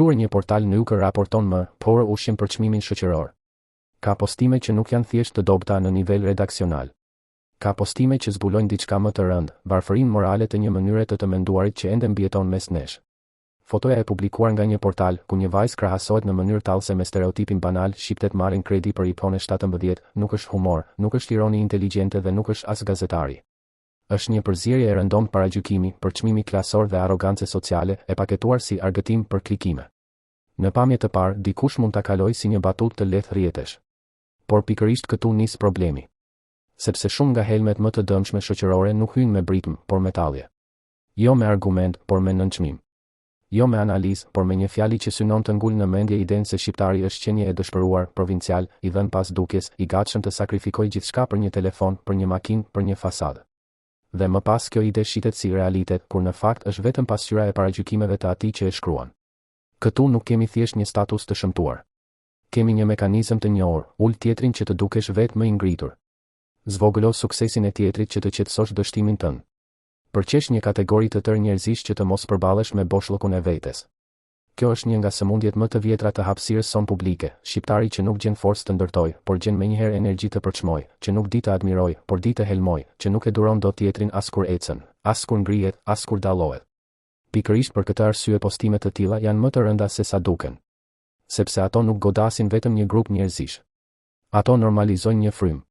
shkruar një portal në UK raporton më, por ushqim për çmimin shoqëror. Ka postime që nuk janë thjesht të dobta në nivel redaksional. Ka postime që zbulojnë diçka më të rëndë, varfërinë morale të një mënyre të menduarit që ende mbijeton mes nesh. Fotoja e publikuar nga një portal, ku një vajzë krahasohet në mënyrë tallëse me stereotipin banal, shqiptet marrin kredi për iPhone 17, nuk është humor, nuk është ironi inteligjente dhe nuk është as gazetari. Është një përzierje e rëndomt paragjykimi, përçmimi klasor dhe arrogancë sociale, e paketuar si argëtim për klikime. Në pamje të parë, dikush mund ta kalojë si një batutë të lehtë rrjetesh. Por pikërisht këtu nis problemi. Sepse shumë nga helmet më të dëmshme shoqërore nuk hyjnë me britm, por me tallje. Jo me argument, por me nënçmim. Jo me analizë, por me një fjali që synon të ngulë në mendje idenë se shqiptari është qenie e dëshpëruar, provincial, i dhënë pas dukjes, i gatshëm të sakrifikojë gjithçka për një telefon, për një makinë, për një fasadë. Dhe më pas kjo ide shitet si realitet, kur në fakt është vetëm pasqyra e paragjykimeve të atij që e shkruan. Këtu nuk kemi thjesht një status të shëmtuar. Kemi një mekanizëm të njohur, ul tjetrin që të dukesh vetë më i ngritur. Zvogëlo suksesin e tjetrit që të qetësosh dështimin tënd. Përqesh një kategori të tërë njerëzish që të mos përballesh me boshllëkun e vetes. Kjo është një nga sëmundjet më të vjetra të hapësirës son publike, shqiptari që nuk gjen forcë të ndërtoj, por gjen menjëherë energji të përçmoj, që nuk di të admiroj, por di të helmoj, që nuk e duron dot tjetrin as kur ecën, as kur ngrihet, as kur dallohet. Pikërisht për këtë arsye postimet të tilla janë më të rënda se sa duken. Sepse ato nuk godasin vetëm një grup njerëzish. Ato normalizojnë një frym.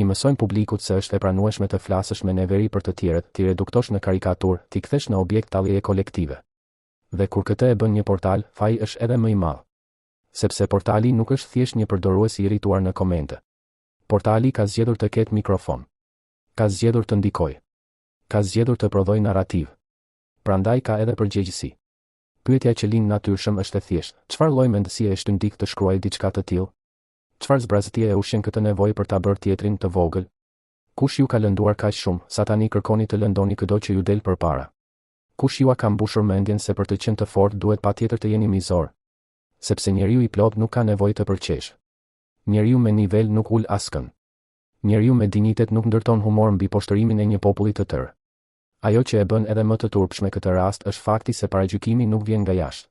I mësojnë publikut se është e pranueshme të flasësh me neveri për të tjerët, t'i reduktosh në karikaturë, t'i kthesh në objekt talljeje kolektive. Dhe kur këtë e bën një portal, faji është edhe më i madh. Sepse portali nuk është thjesht një përdorues i irrituar në komente. Portali ka zgjedhur të ketë mikrofon. Ka zgjedhur të ndikojë. Ka zgjedhur të prodhojë narrativ. Prandaj ka edhe përgjegjësi. Pyetja që lind natyrshëm është e thjeshtë: çfarë lloj mendësie e shtyn dik të shkruajë diçka të tillë? Çfarë zbrazëtie e ushqen këtë nevojë për ta bërë tjetrin të vogël? Kush ju ka lënduar kaq shumë, sa tani kërkoni të lëndoni çdo që ju del përpara? Kush ju ka mbushur mendjen se për të qenë të fortë duhet patjetër të jeni mizor? Sepse njeriu i plot nuk ka nevojë të përqesh. Njeriu me nivel nuk ul askën. Njeriu me dinjitet nuk ndërton humor mbi poshtërimin e një populli të tërë. Ajo që e bën edhe më të turpshme këtë rast është fakti se paragjykimi nuk vjen nga jashtë.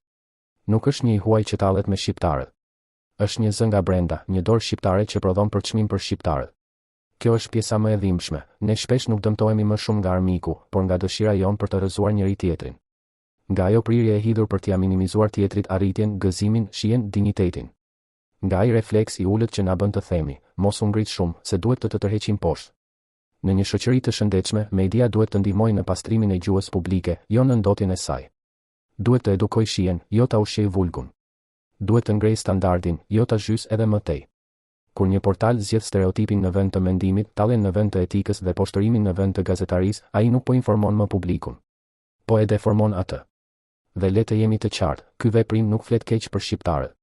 Nuk është një i huaj që tallet me shqiptarët. Është një zë nga brenda, një dorë shqiptare që prodhon përçmim për shqiptarët. Kjo është pjesa më e dhimbshme. Ne shpesh nuk dëmtohemi më shumë nga armiku, por nga dëshira jon për të rrëzuar njëri tjetrin. Nga ajo prirje e hidhur për t'ia minimizuar tjetrit arritjen, gëzimin, shijen, dinjitetin. Nga ai refleks i ulët që na bën të themi, mos u ngrit shumë, se duhet të tërheqim poshtë. Në një shoqëri të shëndetshme, media duhet të ndihmojë në pastrimin e gjuhës publike, jo në ndotjen e saj. Duhet të edukojë shijen, jo ta ushqejë vulgun. Duhet të ngrejë standardin, jo ta zhys edhe më tej. Kur një portal zgjedh stereotipin në vend të mendimit, talljen në vend të etikës dhe poshtërimin në vend të gazetarisë, ai nuk po informon më publikun, po e deformon atë. Dhe le të jemi të qartë, ky veprim nuk flet keq për shqiptarët.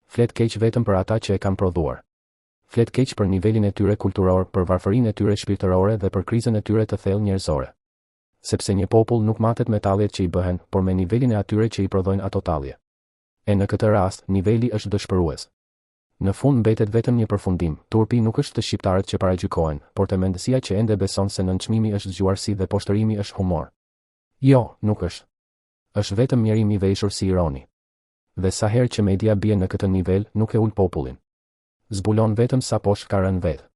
Flet keq vetëm për ata që e kanë prodhuar. Flet keq për nivelin e tyre kulturor, për varfërinë e tyre shpirtërore dhe për krizën e tyre të thellë njerëzore. Sepse një popull nuk matet me talljet që i bëhen, por me nivelin e atyre që i prodhojnë ato tallje. E në këtë rast, niveli është dëshpërues. Në fund mbetet vetëm një përfundim. Turpi nuk është të shqiptarët që paragjykohen, por të mendësia që ende beson se nënçmimi është zgjuarsi dhe poshtërimi është humor. Jo, nuk është. Është vetëm mjerim i veshur si ironi. Dhe sa herë që media bie në këtë nivel, nuk e ul popullin. Zbulon vetëm sa poshtë ka rënë vetë.